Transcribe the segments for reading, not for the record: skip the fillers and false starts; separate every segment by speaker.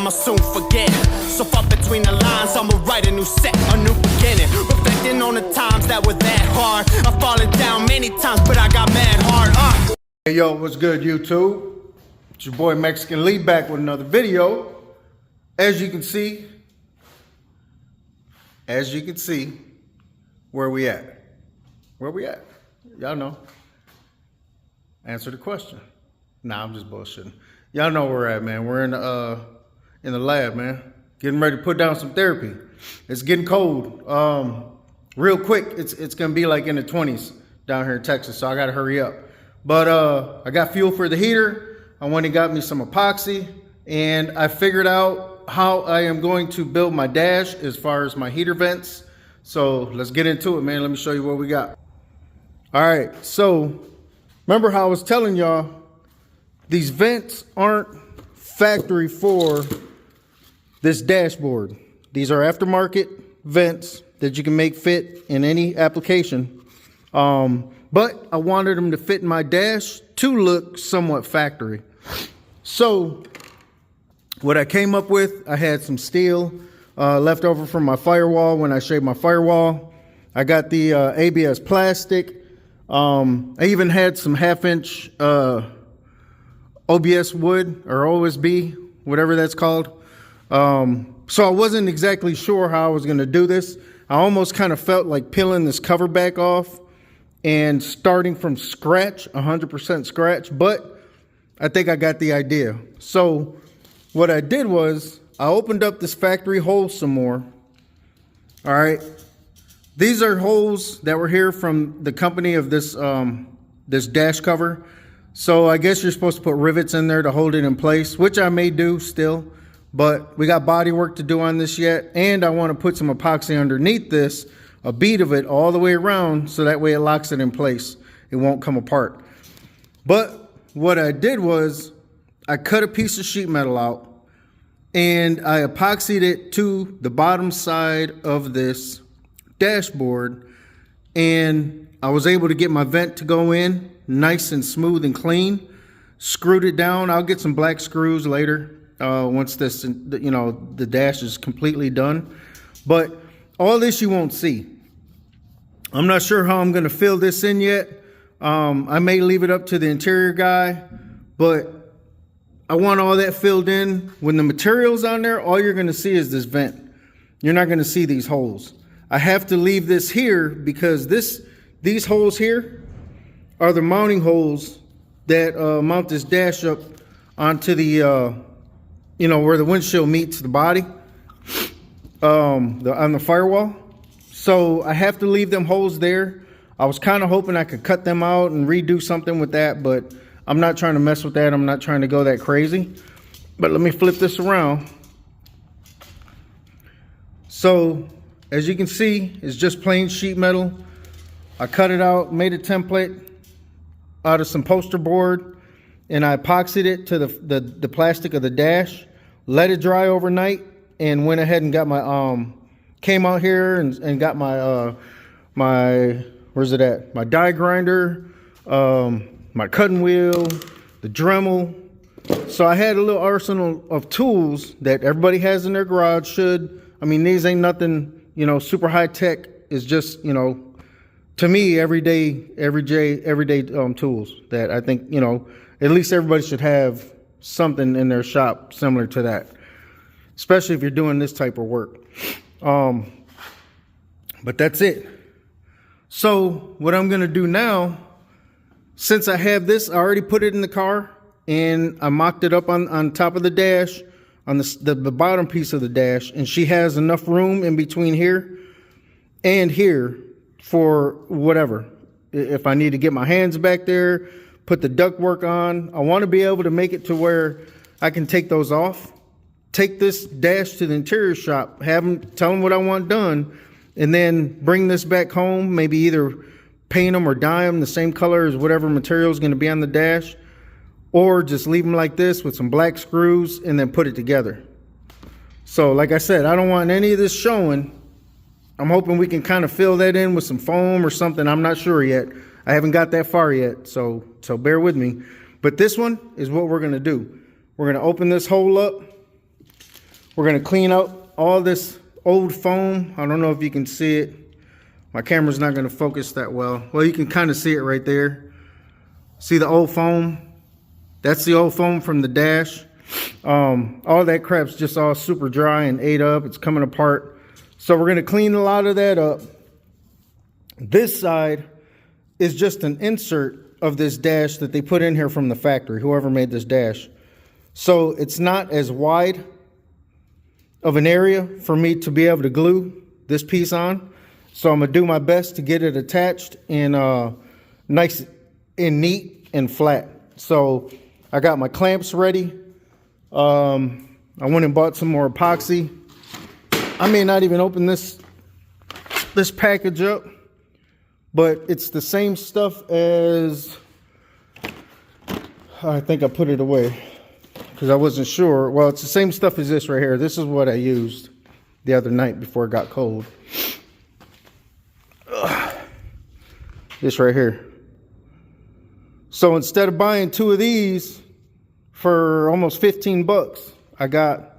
Speaker 1: I'ma soon forget. So far between the lines, I'ma write a new set, a new beginning. Reflecting on the times that were that hard. I've fallen down many times, but I got mad hard.
Speaker 2: Hey yo, what's good YouTube? It's your boy Mexican Lee back with another video. As you can see, where we at? Where we at? Y'all know. Answer the question. Nah, I'm just bullshitting. Y'all know where we're at, man. We're in the lab, man. Getting ready to put down some therapy. It's getting cold. Real quick, it's gonna be like in the 20s down here in Texas, so I gotta hurry up. But I got fuel for the heater. I went and got me some epoxy, and I figured out how I am going to build my dash as far as my heater vents. So let's get into it, man. Let me show you what we got. All right, so remember how I was telling y'all, these vents aren't factory for this dashboard. These are aftermarket vents that you can make fit in any application. But I wanted them to fit in my dash to look somewhat factory. So what I came up with, I had some steel left over from my firewall when I shaved my firewall. I got the ABS plastic. I even had some 1/2-inch OBS wood or OSB, whatever that's called. So I wasn't exactly sure how I was going to do this. I almost kind of felt like peeling this cover back off and starting from scratch, 100% scratch, but I think I got the idea. So what I did was I opened up this factory hole some more. All right. These are holes that were here from the company of this, this dash cover. So I guess you're supposed to put rivets in there to hold it in place, which I may do still, but we got body work to do on this yet. And I want to put some epoxy underneath this, a bead of it all the way around, so that way it locks it in place. It won't come apart. But what I did was I cut a piece of sheet metal out and I epoxied it to the bottom side of this dashboard, and I was able to get my vent to go in nice and smooth and clean. Screwed it down. I'll get some black screws later once this, you know, the dash is completely done. But all this you won't see. I'm not sure how I'm going to fill this in yet. I may leave it up to the interior guy, but I want all that filled in. When the material's on there, all you're going to see is this vent. You're not going to see these holes. I have to leave this here because these holes here are the mounting holes that mount this dash up onto the, you know, where the windshield meets the body on the firewall. So I have to leave them holes there. I was kind of hoping I could cut them out and redo something with that, but I'm not trying to mess with that. I'm not trying to go that crazy. But let me flip this around. So as you can see, it's just plain sheet metal. I cut it out, made a template out of some poster board, and I epoxied it to the plastic of the dash, let it dry overnight, and went ahead and got my, came out here and got my, where's it at? My die grinder, my cutting wheel, the Dremel. So I had a little arsenal of tools that everybody has in their garage should. I mean, these ain't nothing, you know, super high tech. It's just, you know, to me, everyday tools that I think, you know, at least everybody should have something in their shop similar to that, especially if you're doing this type of work. But that's it. So what I'm going to do now, since I have this, I already put it in the car and I mocked it up on top of the dash, on the bottom piece of the dash, and she has enough room in between here and here for whatever. If I need to get my hands back there, put the ductwork on, I want to be able to make it to where I can take those off, take this dash to the interior shop, have them, tell them what I want done, and then bring this back home, maybe either paint them or dye them the same color as whatever material is going to be on the dash, or just leave them like this with some black screws and then put it together. So like I said, I don't want any of this showing. I'm hoping we can kind of fill that in with some foam or something. I'm not sure yet. I haven't got that far yet, so bear with me. But this one is what we're going to do. We're going to open this hole up, We're gonna clean out all this old foam. I don't know if you can see it. My camera's not gonna focus that well. Well, you can kind of see it right there. See the old foam? That's the old foam from the dash. All that crap's just all super dry and ate up. It's coming apart. So we're gonna clean a lot of that up. This side is just an insert of this dash that they put in here from the factory, whoever made this dash. So it's not as wide of an area for me to be able to glue this piece on. So I'm gonna do my best to get it attached and nice and neat and flat. So I got my clamps ready. I went and bought some more epoxy. I may not even open this package up, but it's the same stuff as, I think I put it away because I wasn't sure. Well, it's the same stuff as this right here. This is what I used the other night before it got cold. This right here. So instead of buying 2 of these for almost 15 bucks, I got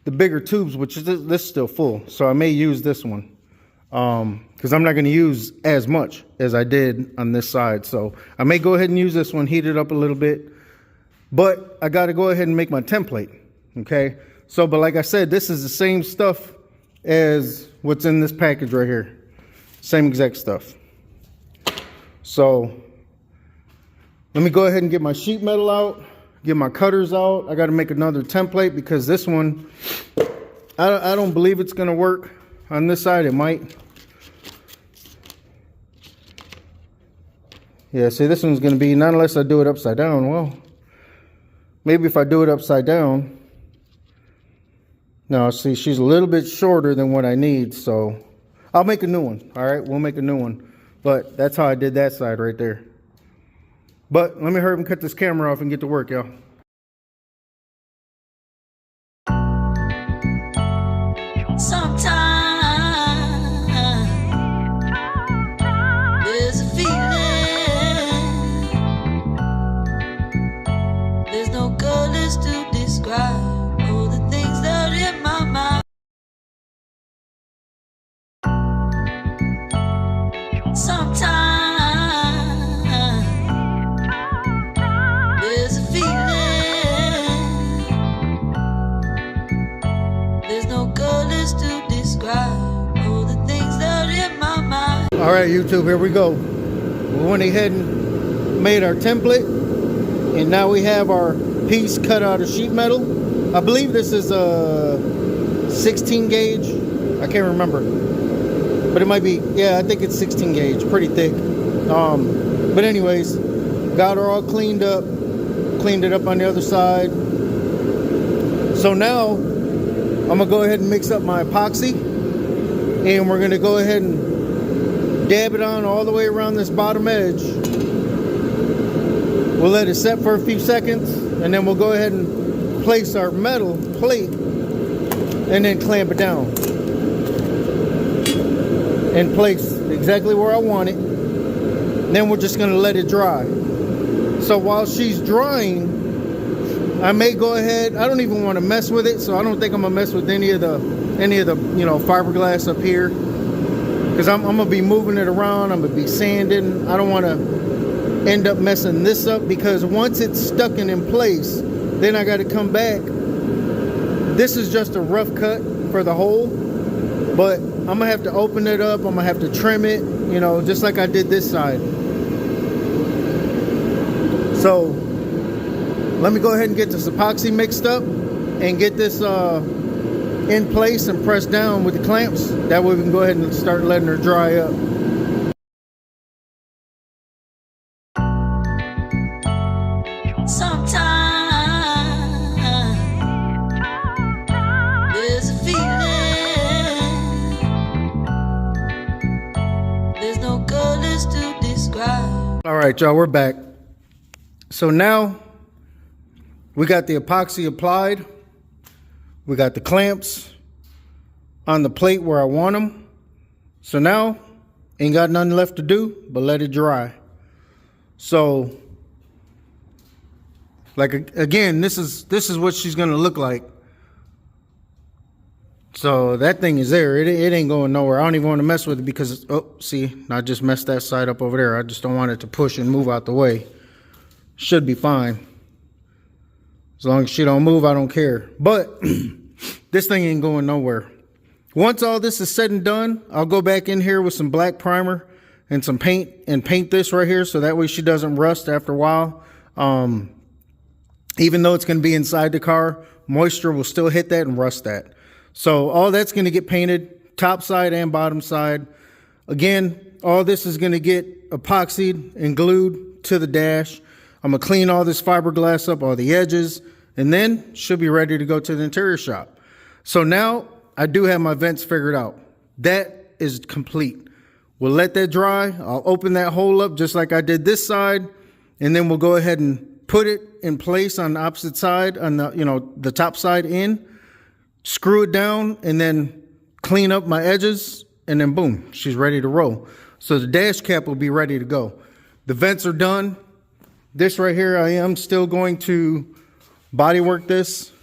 Speaker 2: the bigger tubes, which is this is still full. So I may use this one because I'm not going to use as much as I did on this side. So I may go ahead and use this one, heat it up a little bit. But I got to go ahead and make my template. Okay. So, but like I said, this is the same stuff as what's in this package right here. Same exact stuff. So let me go ahead and get my sheet metal out, get my cutters out. I got to make another template because this one, I don't believe it's going to work on this side. It might. Yeah, see, this one's going to be, not unless I do it upside down. Well, maybe if I do it upside down. No, see, she's a little bit shorter than what I need, so I'll make a new one. All right, we'll make a new one. But that's how I did that side right there. But let me hurry up and cut this camera off and get to work, y'all.
Speaker 3: Sometimes there's a feeling, there's no colors to describe all the things that are in my mind. Sometimes there's a feeling, there's no colors to describe all the things that are in my mind.
Speaker 2: All right, YouTube, here we go. We went ahead and made our template, and now we have our piece cut out of sheet metal. I believe this is a 16 gauge. I can't remember, but it might be, yeah, I think it's 16 gauge, pretty thick. But anyways, got her all cleaned up, cleaned it up on the other side. So now I'm gonna go ahead and mix up my epoxy, and we're gonna go ahead and dab it on all the way around this bottom edge. We'll let it set for a few seconds, and then we'll go ahead and place our metal plate and then clamp it down in place exactly where I want it. Then we're just gonna let it dry. So while she's drying, I may go ahead, I don't even want to mess with it, so I don't think I'm gonna mess with any of the fiberglass up here, because I'm gonna be moving it around. I'm gonna be sanding. I don't want to end up messing this up, because once it's stuck in place, then I got to come back. This is just a rough cut for the hole, but I'm gonna have to open it up. I'm gonna have to trim it, just like I did this side. So let me go ahead and get this epoxy mixed up and get this in place and pressed down with the clamps. That way we can go ahead and start letting her dry up.
Speaker 3: Sometimes there's a feeling, there's no colors to describe.
Speaker 2: All right, y'all, we're back. So now we got the epoxy applied. We got the clamps on the plate where I want them. So now ain't got nothing left to do but let it dry. So like, again, this is what she's gonna look like So that thing is there. It ain't going nowhere. I don't even want to mess with it because it's, oh, see, I just messed that side up over there. I just don't want it to push and move out the way. Should be fine. As long as she don't move, I don't care. But this thing ain't going nowhere. Once all this is said and done, I'll go back in here with some black primer and some paint and paint this right here so that way she doesn't rust after a while. Even though it's going to be inside the car, moisture will still hit that and rust that. So all that's going to get painted, top side and bottom side. Again, all this is going to get epoxied and glued to the dash. I'm going to clean all this fiberglass up, all the edges, and then she'll be ready to go to the interior shop. So now I do have my vents figured out. That is complete. We'll let that dry. I'll open that hole up just like I did this side, and then we'll go ahead and put it in place on the opposite side, on the, the top side in, screw it down, and then clean up my edges, and then boom, she's ready to roll. So the dash cap will be ready to go. The vents are done. This right here, I am still going to bodywork this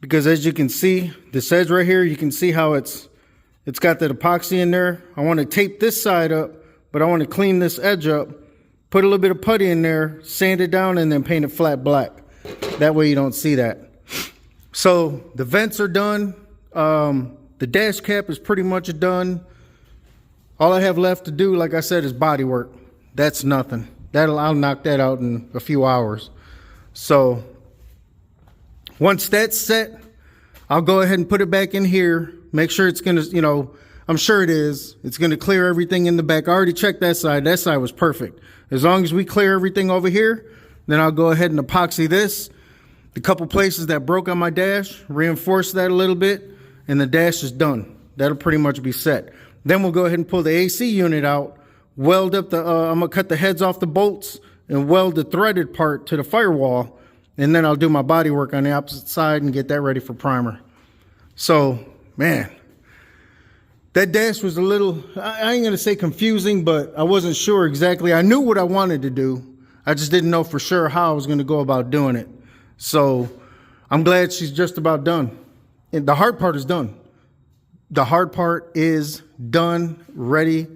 Speaker 2: because as you can see, this edge right here, you can see how it's got that epoxy in there. I want to tape this side up, but I want to clean this edge up, put a little bit of putty in there, sand it down, and then paint it flat black. That way you don't see that. So the vents are done. The dash cap is pretty much done. All I have left to do, like I said, is body work. That's nothing. I'll knock that out in a few hours. So once that's set, I'll go ahead and put it back in here. Make sure it's going to, I'm sure it is. It's going to clear everything in the back. I already checked that side. That side was perfect. As long as we clear everything over here, then I'll go ahead and epoxy this. The couple places that broke on my dash, reinforce that a little bit, and the dash is done. That'll pretty much be set. Then we'll go ahead and pull the AC unit out, weld up I'm gonna cut the heads off the bolts and weld the threaded part to the firewall, and then I'll do my body work on the opposite side and get that ready for primer. So, man, that dash was a little, I ain't gonna say confusing, but I wasn't sure exactly. I knew what I wanted to do. I just didn't know for sure how I was gonna go about doing it. So I'm glad she's just about done. And the hard part is done. The hard part is done, ready,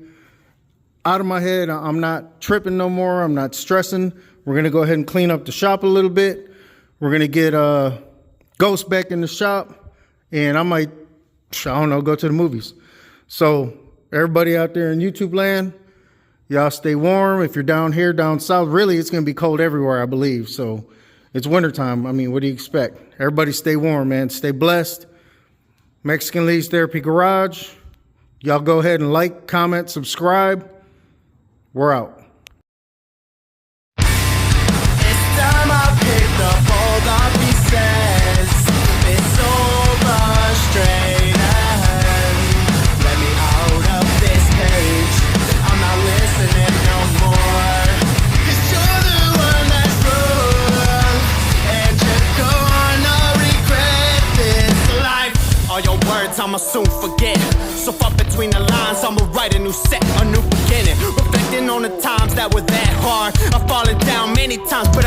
Speaker 2: out of my head. I'm not tripping no more. I'm not stressing. We're going to go ahead and clean up the shop a little bit. We're going to get Ghost back in the shop, and I might, I don't know, go to the movies. So everybody out there in YouTube land, y'all stay warm. If you're down here, down south, really it's going to be cold everywhere, I believe. So it's wintertime. I mean, what do you expect? Everybody stay warm, man. Stay blessed. Mexican Leads Therapy Garage. Y'all go ahead and like, comment, subscribe. We're out.
Speaker 1: It's time I picked up all the pieces. It's so frustrating. Let me out of this cage. I'm not listening no more. 'Cause you're the one that's wrong, and you're gonna regret this life. All your words I'ma soon forget. So far between the lines, I'ma write a new set, a new beginning. Reflecting on the times that were that hard. I've fallen down many times, but